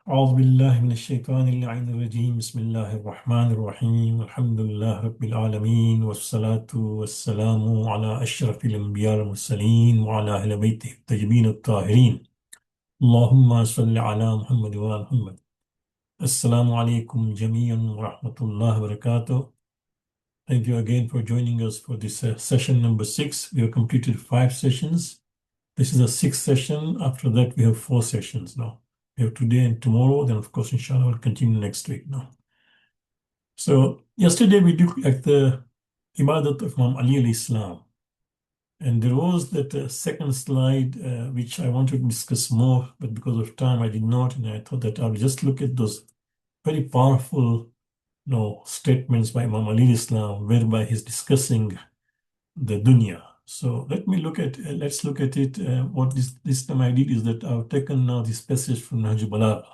أعوذ بالله من الشيطان اللعين الرجيم بسم الله الرحمن الرحيم الحمد لله رب العالمين والصلاة والسلام على أشرف الأنبياء والمرسلين وعلى أهل بيته الطيبين الطاهرين اللهم صل على محمد وآل محمد. Assalamu alaikum jamiyan wa rahmatullahi wa barakatuh. Thank you again for joining us for this session number 6. We have completed 5 sessions. This is the 6th session. After that, we have 4 sessions now. We have today and tomorrow. Then, of course, inshallah, we'll continue next week now. So, yesterday we looked at the Ibadat of Imam Ali alayhi salam. And there was that second slide, which I wanted to discuss more, but because of time, I did not. And I thought that I would just look at those very powerful statements by Imam Ali alayhi salam, whereby he's discussing the dunya. So let's look at it. What this time I did is that I've taken now this passage from Nahj Balagha.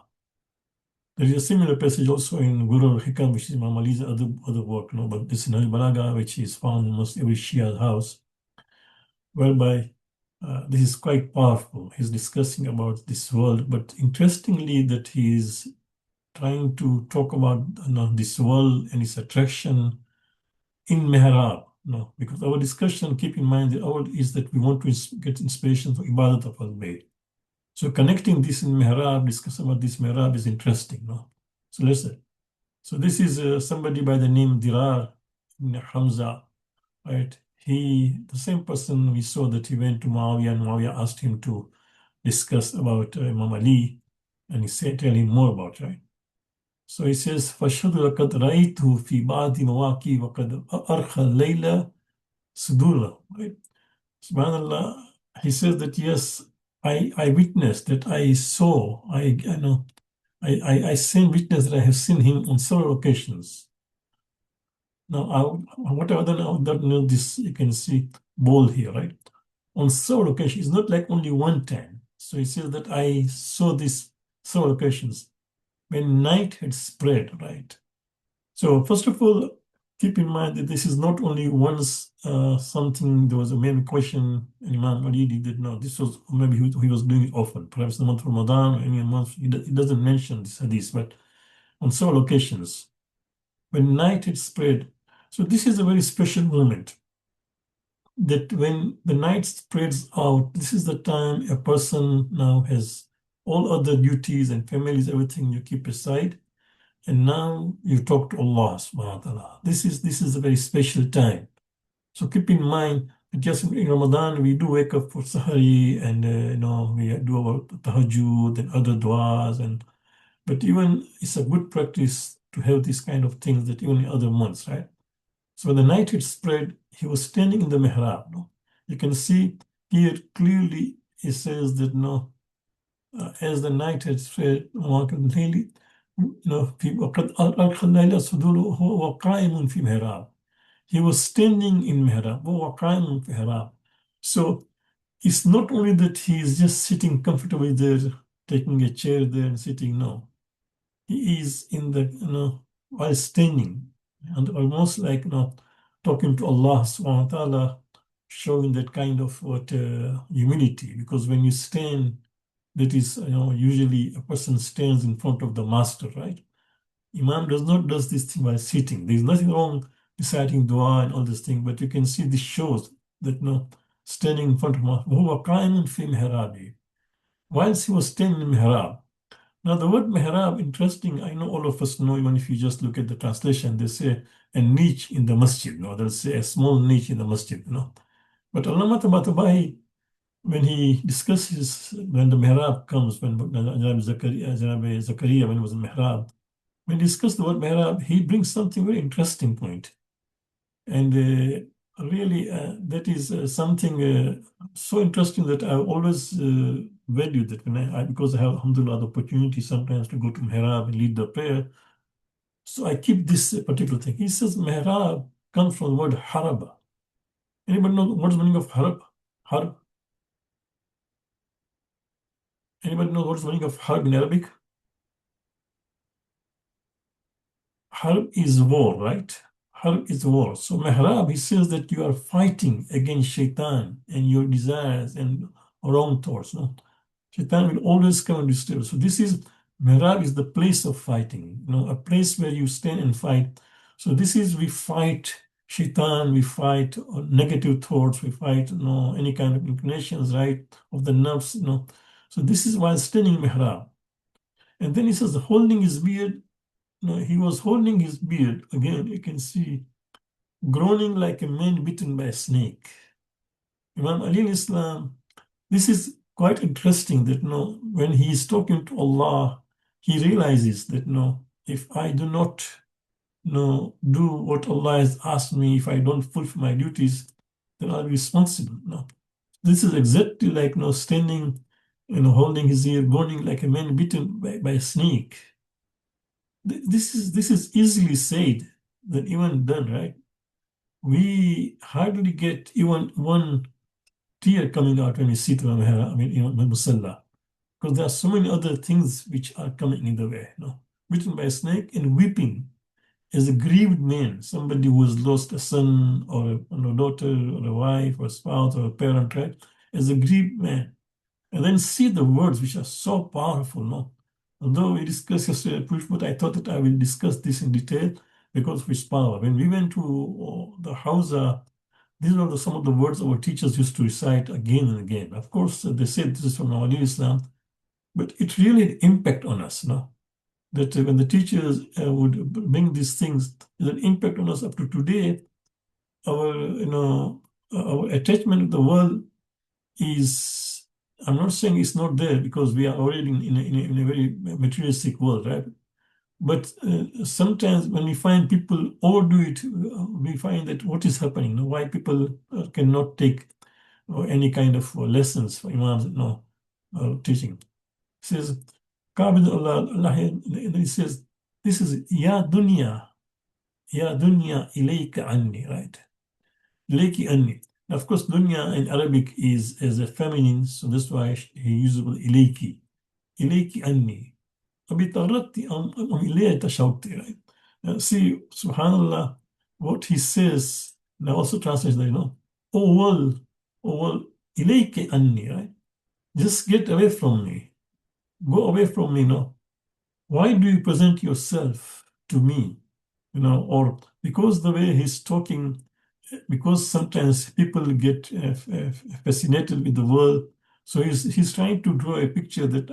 There is a similar passage also in Guru al-Hikam, which is Imam Ali's other work, but this is Nahj Balagha, which is found in almost every Shia house, whereby this is quite powerful. He's discussing about this world, but interestingly that he is trying to talk about this world and its attraction in Mihrab. No, because our discussion, keep in mind, the old is that we want to get inspiration for Ibadat of Bayt. So connecting this in Mihrab, discuss about this Mihrab is interesting. No, so let's say. So this is somebody by the name Dirar ibn Hamza, right? The same person we saw that he went to Muawiyah and Muawiyah asked him to discuss about Imam Ali, and he said, tell him more about, right? So he says, فَشْهَدُ لَقَدْ رَأَيْتُهُ فِي بَعْضِ مَوَاقِي وَقَدْ أَرْخَى اللَّيْلَ Sudula, right? Subhanallah, he says that yes, I witnessed that I saw, I seen witness that I have seen him on several occasions. Now, what I don't know this, you can see bold here, right? On several occasions, it's not like only one time. So he says that I saw this several occasions when night had spread, right? So first of all, keep in mind that this is not only once something, there was a main question, and Imam Ali did not. This was maybe he was doing it often, perhaps the month of Ramadan or any month. He doesn't mention this hadith, but on several occasions, when night had spread. So this is a very special moment, that when the night spreads out, this is the time a person now has all other duties and families, everything you keep aside. And now you talk to Allah subhanahu wa ta'ala. This is a very special time. So keep in mind that just in Ramadan we do wake up for Sahari and we do our tahajjud and other du'as, but even it's a good practice to have these kind of things that even in other months, right? So when the night had spread, he was standing in the mihrab. No? You can see here clearly it says that as the night had spread, وقد ألقى الليل سدوله وهو قائم في محراب. He was standing in mihrab. وهو قائم في محراب. So it's not only that he is just sitting comfortably there, taking a chair there and sitting. No, he is in the while standing and almost like talking to Allah subhanahu wa ta'ala, showing that kind of humility. Because when you stand, that is, usually a person stands in front of the master, right? Imam does this thing while sitting. There is nothing wrong reciting dua and all this thing, but you can see this shows that standing in front of master. وَهُوَ قَائِمٌ فِي مِحْرَابِهِ. Whilst he was standing in mihrab. Now the word mihrab, interesting, I know all of us know, even if you just look at the translation, they say a niche in the masjid. They'll say a small niche in the masjid. But Allama Tabatabai, when he discusses when the mihrab comes, when Zakaria, when he was in mihrab, when he discusses the word mihrab, he brings something very interesting point. And really, that is something so interesting that I always value that because I have, alhamdulillah, the opportunity sometimes to go to mihrab and lead the prayer. So I keep this particular thing. He says mihrab comes from the word haraba. Anybody know what's the meaning of harab? Harb? Anybody know what's the meaning of harb in Arabic? Harb is war, right? Harb is war. So mihrab, he says that you are fighting against shaitan and your desires and wrong thoughts. Shaitan will always come and disturb. So this is Mihrab is the place of fighting, a place where you stand and fight. So this is, we fight shaitan, we fight negative thoughts, we fight any kind of inclinations, right, of the nerves. So this is why standing mihrab. And then he says holding his beard. He was holding his beard. Again, you can see groaning like a man bitten by a snake. Imam Ali al-Islam, this is quite interesting that when he is talking to Allah, he realizes that if I do not do what Allah has asked me, if I don't fulfill my duties, then I'll be responsible. This is exactly like standing, holding his ear, groaning like a man bitten by a snake. This is easily said than even done, right? We hardly get even one tear coming out when we sit on Musalla, because there are so many other things which are coming in the way. Bitten by a snake and weeping as a grieved man, somebody who has lost a son or a daughter or a wife or a spouse or a parent, right? As a grieved man. And then see the words which are so powerful, no? Although we discussed yesterday, but I thought that I will discuss this in detail because of its power. When we went to the Hausa, these are some of the words our teachers used to recite again and again. Of course, they said this is from Awali Islam, but it really had impact on us, no? That when the teachers would bring these things, there's an impact on us up to today. Our, our attachment to the world is, I'm not saying it's not there because we are already in a very materialistic world, right? But sometimes when we find people overdo it, we find that what is happening, why people cannot take any kind of lessons for Imam's teaching. He says, Qabid Allah, and he says, this is Ya dunya ilayka anni, right? Ilayki anni. Of course, dunya in Arabic is as a feminine, so that's why he uses ilayki. Ilayki anni. وبطردت إليه تشوقتي, right? See, subhanallah, what he says, now also translates that, oh world, ilayki anni, right? Just get away from me. Go away from me, Why do you present yourself to me? Or because the way he's talking, because sometimes people get fascinated with the world. So he's trying to draw a picture that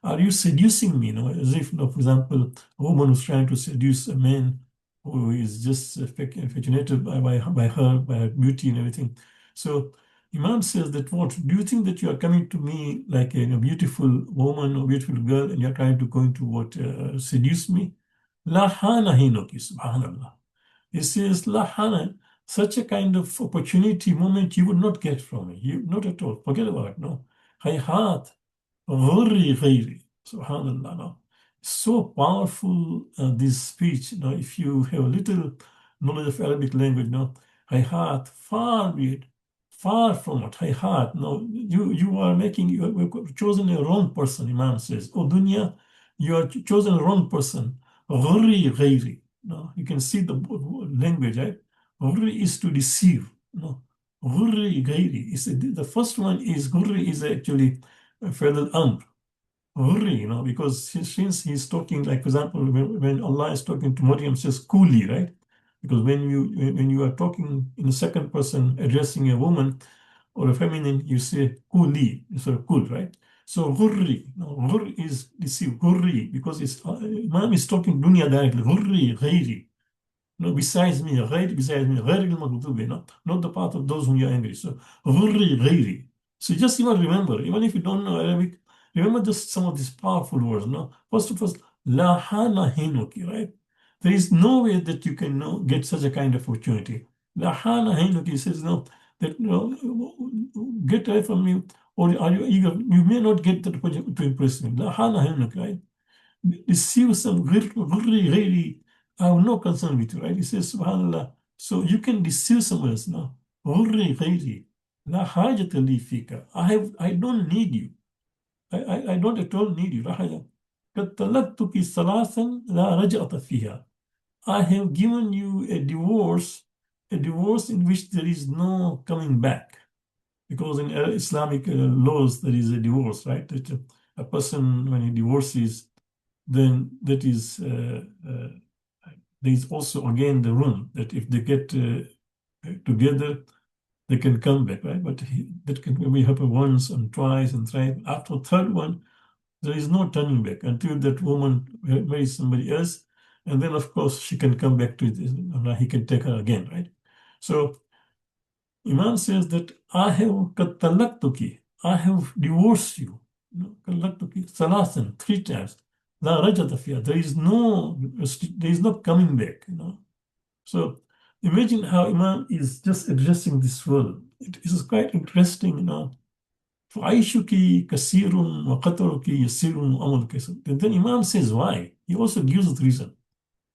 are you seducing me? As if, for example, a woman who's trying to seduce a man who is just fascinated by her, by her beauty and everything. So Imam says that, what do you think that you are coming to me like a beautiful woman or beautiful girl, and you're trying to going to seduce me? La hana hinoki, subhanallah. He says, La hana, such a kind of opportunity, moment you would not get from me. Not at all. Forget about it. No. Hayhat, ghurri ghairi. Subhanallah. No. So powerful, this speech. If you have a little knowledge of Arabic language, hayhat, far be it, far from it. Hayhat. No, you are making, you have chosen a wrong person, Imam says. Oh, dunya, you are chosen a wrong person. Ghurri ghairi. No, you can see the language, right? Ghurri is to deceive. No, ghurri ghairi is the first one. Is ghurri is actually a fadl amr. Ghurri, because since he's talking, like for example, when Allah is talking to Maryam, says kuli, right? Because when you are talking in the second person addressing a woman or a feminine, you say kuli, so kul, right? So ghurri, ghurri is deceive, ghurri, because Imam is talking dunya directly, ghurri ghairi. No, besides me, besides me, غير المغضوب, not the path of those whom you are angry. So, غري غيري. So just even remember, even if you don't know Arabic, remember just some of these powerful words. First of all, لا حان هينوكي, right? There is no way that you can get such a kind of opportunity. لا حان هينوكي says that get away from me, or are you eager? You may not get that opportunity to impress me. لا حان هينوكي, right? Receive some غري غيري. I have no concern with you, right? He says, Subhanallah. So you can deceive someone else now. غري غيري لا حاجة لي فيك. I don't need you. I don't at all need you. لا حاجة. قد طلقتك ثلاثا لا رجعة فيها. I have given you a divorce in which there is no coming back. Because in Islamic laws, there is a divorce, right? a person, when he divorces, then that is, there is also again the room that if they get together, they can come back, right? But that can maybe happen once and twice and thrice. After third one, there is no turning back until that woman marries somebody else. And then, of course, she can come back to it. He can take her again, right? So Imam says that I have qad talaqtuki, I have divorced you. Talaqtuki salasan, three times. La rajata fiha. There is no coming back, So imagine how Imam is just addressing this world. It is quite interesting. فَعَيْشُكِ كَثِيرٌ وَقَطَرُكِ يَسِيرٌ وَأَمَلُكَ يَسِيرٌ. Then Imam says why. He also gives the reason.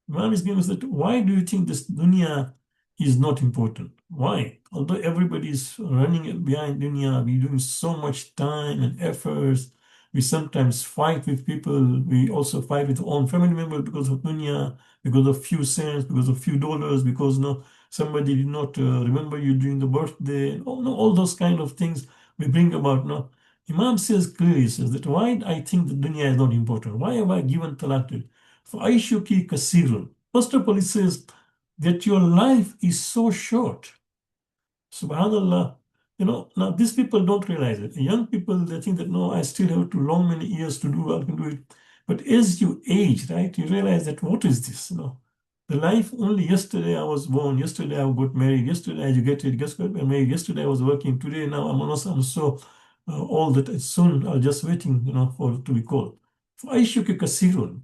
Imam is giving us that why do you think this dunya is not important? Why? Although everybody is running behind dunya, we're doing so much time and efforts. We sometimes fight with people. We also fight with our own family members because of dunya, because of few cents, because of few dollars, because somebody did not remember you during the birthday. Oh, no, all those kind of things we bring about. No, Imam says clearly says that why I think the dunya is not important. Why have I given talaq to it? فَعَيْشُكِ كَثِيرٌ. First of all, it says that your life is so short. Subhanallah. Now these people don't realize it. Young people, they think that, no, I still have too long many years to do what I can do it. But as you age, right, you realize that what is this? The life only yesterday I was born, yesterday I got married, yesterday I educated, just got married, yesterday I was working, today now I'm so old that soon I'm just waiting, for to be called. فَعَيْشُكِ كَثِيرٌ.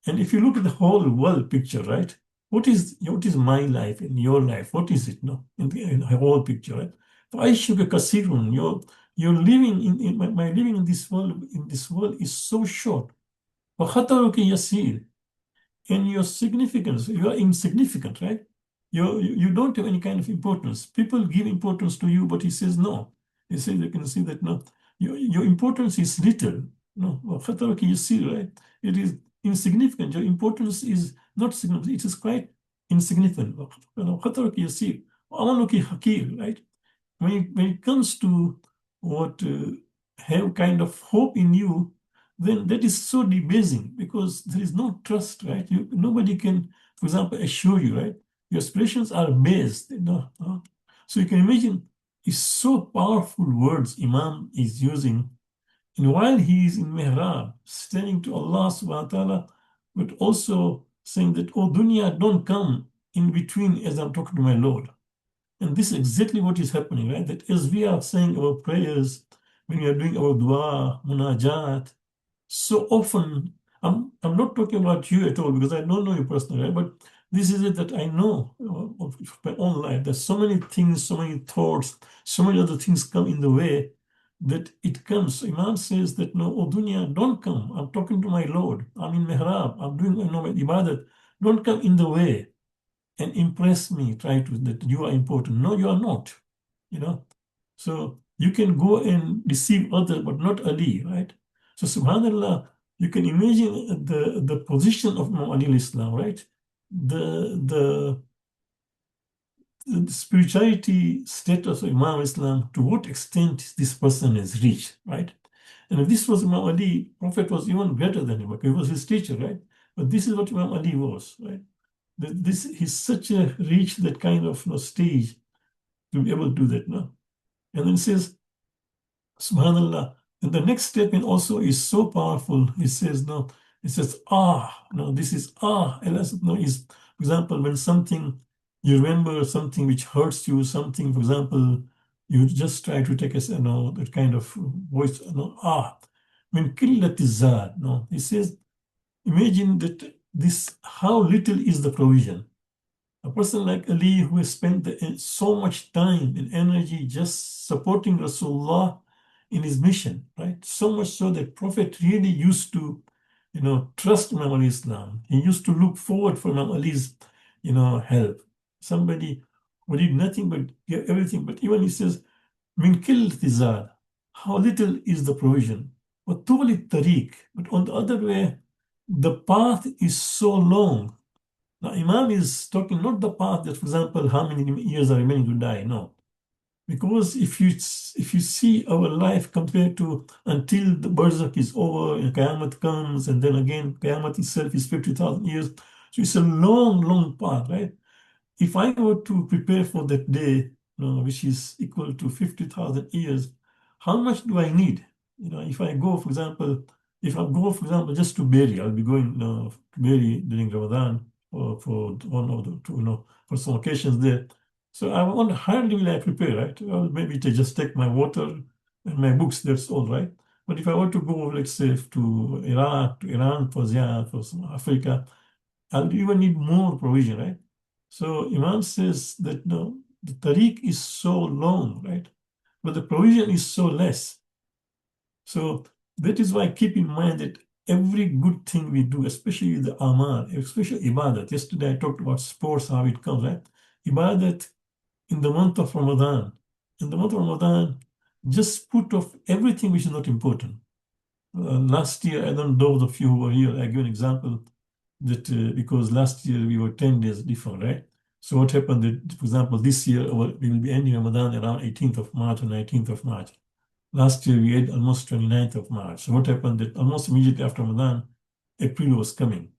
And if you look at the whole world picture, right? What is my life and your life? What is it, no? In the whole picture, right? فَعَيْشُكَ كَثِيرٌ. You're living my living in this world is so short. وَخَطَرُكَ يَسِيرٌ. And your significance, you are insignificant, right? You don't have any kind of importance. People give importance to you, but he says no. He says you can see that no, your importance is little. No, khataraki you see, right? It is insignificant. Your importance is not significant. It is quite insignificant. Khataraki you see, amaluki hakir, right? When it comes to what have kind of hope in you, then that is so debasing because there is no trust, right? Nobody can, for example, assure you, right? Your aspirations are based, So you can imagine, it's so powerful words Imam is using. And while he is in Mihrab, standing to Allah subhanahu wa ta'ala, but also saying that, oh, dunya, don't come in between as I'm talking to my Lord. And this is exactly what is happening, right? That as we are saying our prayers, when we are doing our dua, munajat, so often, I'm not talking about you at all because I don't know you personally, right? But this is it that I know of my own life. There's so many things, so many thoughts, so many other things come in the way that it comes. So Imam says that, no, oh dunya, don't come. I'm talking to my Lord. I'm in mihrab. I'm doing my ibadat. Don't come in the way and impress me, try to, that you are important. No, you are not, you know. So you can go and deceive others, but not Ali, right? So subhanallah, you can imagine the position of Imam Ali al-Islam, right? The, the, the spirituality status of Imam Islam, to what extent this person has reached, right? And if this was Imam Ali, Prophet was even greater than him, because he was his teacher, right? But this is what Imam Ali was, right? He's such a reach that kind of stage to be able to do that. No? And then it says, Subhanallah. And the next statement also is so powerful. It says, no, it says, no, this is Allah, no, is, for example, when something, you remember something which hurts you, something, for example, you just try to take that kind of voice, When killat is no, it says, imagine that how little is the provision. A person like Ali who has spent so much time and energy just supporting Rasulullah in his mission, right? So much so that Prophet really used to, trust Imam Ali Islam. He used to look forward for Imam Ali's, help. Somebody who did nothing but give everything. But even he says, min kil tizar, how little is the provision? But tariq. But on the other way, the path is so long. Now, Imam is talking not the path that, for example, how many years are remaining to die. No. Because if you see our life compared to until the barzakh is over and Qiyamah comes, and then again Qiyamah itself is 50,000 years. So it's a long, long path, right? If I were to prepare for that day, which is equal to 50,000 years, how much do I need? If I go, for example, just to bury, I'll be going to bury during Ramadan for one or the two, for some occasions there. So I wonder how will I prepare, right? Well, maybe to just take my water and my books, that's all right. But if I were to go, let's say, to Iraq, to Iran for Ziyarah, for some Africa, I'll even need more provision, right? So Imam says that no, the tariq is so long, right? But the provision is so less. So that is why keep in mind that every good thing we do, especially the amal, especially ibadat. Yesterday I talked about sports, how it comes, right? Ibadat in the month of Ramadan. In the month of Ramadan, just put off everything which is not important. Last year, I don't know those of you who were here, I give an example that because last year we were 10 days different, right? So what happened that, for example, this year we will be ending Ramadan around 18th of March or 19th of March. Last year we had almost 29th of March. So what happened that almost immediately after Ramadan, April was coming.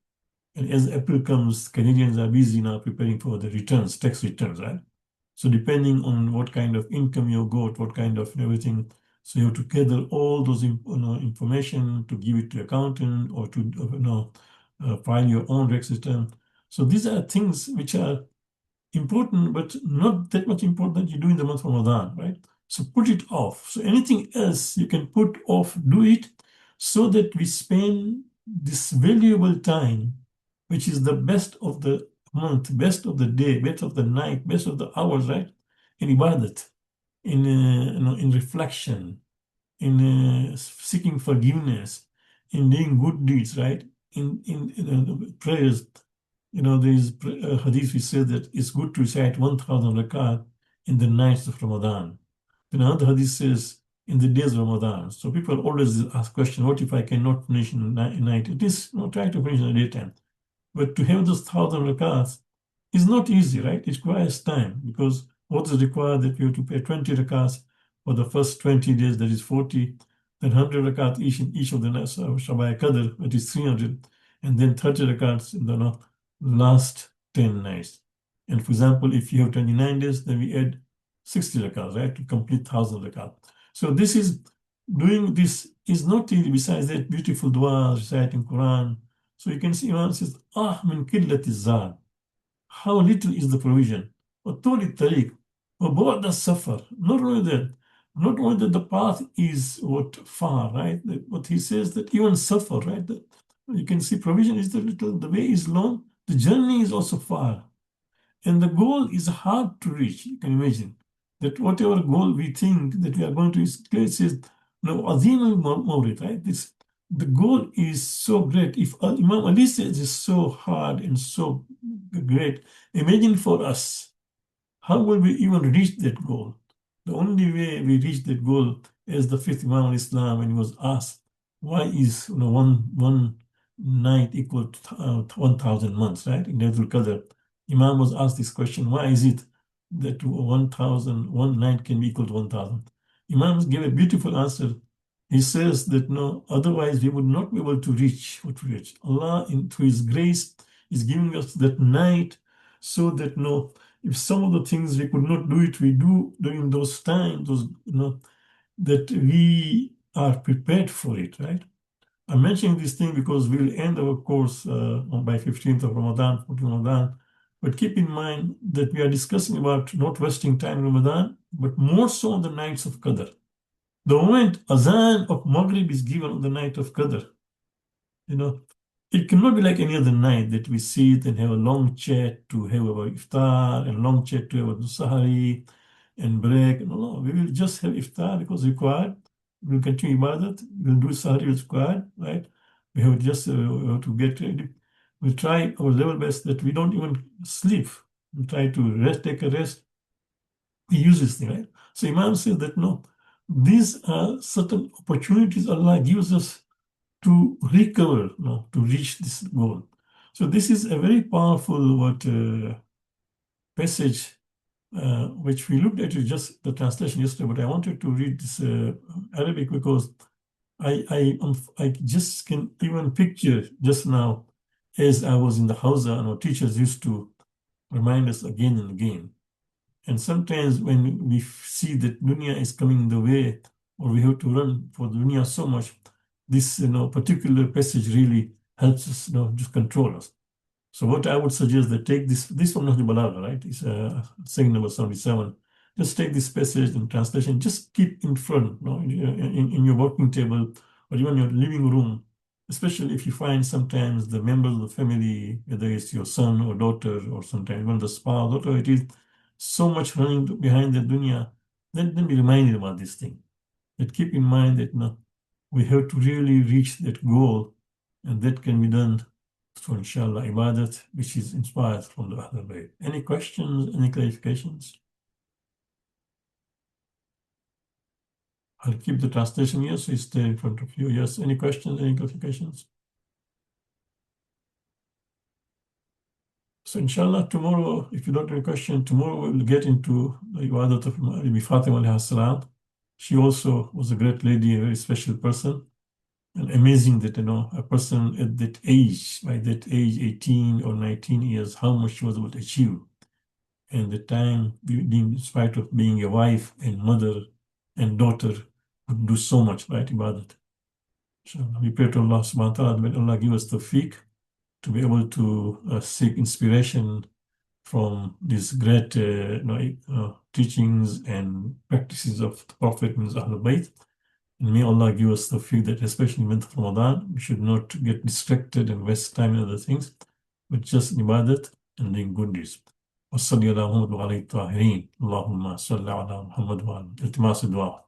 And as April comes, Canadians are busy now preparing for the returns, tax returns, right? So depending on what kind of income you got, what kind of everything, so you have to gather all those information to give it to accountant or to file your own tax return. So these are things which are important, but not that much important that you do in the month of Ramadan, right? So put it off. So anything else you can put off, do it so that we spend this valuable time, which is the best of the month, best of the day, best of the night, best of the hours, right? In ibadat, in reflection, in seeking forgiveness, in doing good deeds, right? In prayers. There is a hadith which says that it's good to recite 1,000 rakat in the nights of Ramadan. Then another hadith says in the days of Ramadan. So people always ask question, what if I cannot finish in the night? It is try to finish in the daytime. But to have those 1,000 rakats is not easy, right? It requires time because what is required that you have to pay 20 rakats for the first 20 days, that is 40, then 100 rakat each in each of the nights of Shabbat Qadr, that is 300, and then 30 rakats in the last 10 nights. And for example, if you have 29 days, then we add 60 rakats, right, to complete 1,000 rakat. So doing this is not easy. Besides that, beautiful dua, reciting Quran. So you can see Imam says, ah, min qillati zad. How little is the provision. وطول الطريق وبعد السفر. Not only that the path is what far, right? But he says that even suffer, right? You can see provision is the way is long, the journey is also far. And the goal is hard to reach. You can imagine that whatever goal we think that we are going to reach, it says, no, Azim al-Mawrid, right? The goal is so great. If Imam Ali says it's so hard and so great, imagine for us, how will we even reach that goal? The only way we reach that goal is the fifth Imam of Islam when he was asked, why is one night equal to 1,000 months, right? In Laylatul Qadr. Imam was asked this question, why is it that 1,000, one night can be equal to 1,000? Imam gave a beautiful answer. He says that no, otherwise we would not be able to reach what we reach. Allah, through His grace, is giving us that night so that no, if some of the things we could not do it, we do during those times, that we are prepared for it, right? I'm mentioning this thing because we'll end our course by 15th of Ramadan, 14th Ramadan. But keep in mind that we are discussing about not wasting time in Ramadan, but more so on the nights of Qadr. The moment Azan of Maghrib is given on the night of Qadr, you know, it cannot be like any other night that we sit and have a long chat to have our iftar and long chat to have a sahari and break. No, we will just have iftar because required. We'll continue ibadat. We'll do sahari as required, right? We have just we have to get ready. We'll try our level best that we don't even sleep. We try to rest, take a rest. We use this thing, right? So Imam says that no, these are certain opportunities Allah gives us to recover, to reach this goal. So this is a very powerful passage which we looked at it just the translation yesterday, but I wanted to read this Arabic because I just can even picture just now as I was in the house and our teachers used to remind us again and again. And sometimes when we see that dunya is coming the way, or we have to run for dunya so much, this particular passage really helps us just control us. So what I would suggest that take this from Nahj Balagha, right? It's saying number 77. Just take this passage in translation, just keep in front, in your working table or even your living room, especially if you find sometimes the members of the family, whether it's your son or daughter or sometimes even the spouse, whatever it is, so much running behind the dunya, let them be reminded about this thing. But keep in mind that we have to really reach that goal, and that can be done through inshallah ibadat, which is inspired from the Ahlul Bayt. Any questions, any clarifications? I'll keep the translation here, so it's there in front of you. Yes, any questions, any clarifications? So inshallah, tomorrow, if you don't have a question, tomorrow we'll get into the ibadat of Bibi Fatima alayhi salam. She also was a great lady, a very special person. And amazing that, a person at that age, by that age, 18 or 19 years, how much she was able to achieve. And the time, in spite of being a wife and mother and daughter, could do so much, right, Ibadat. So we pray to Allah subhanahu wa ta'ala, may Allah give us the fiqh to be able to seek inspiration from these great teachings and practices of the Prophet and Ahlul Bayt. And may Allah give us the faith that, especially in the month of Ramadan, we should not get distracted and waste time in other things, but just ibadat and doing good deeds. وصلي على محمد وعلى الطاهرين اللهم صل على محمد وعلى التماس الدعاء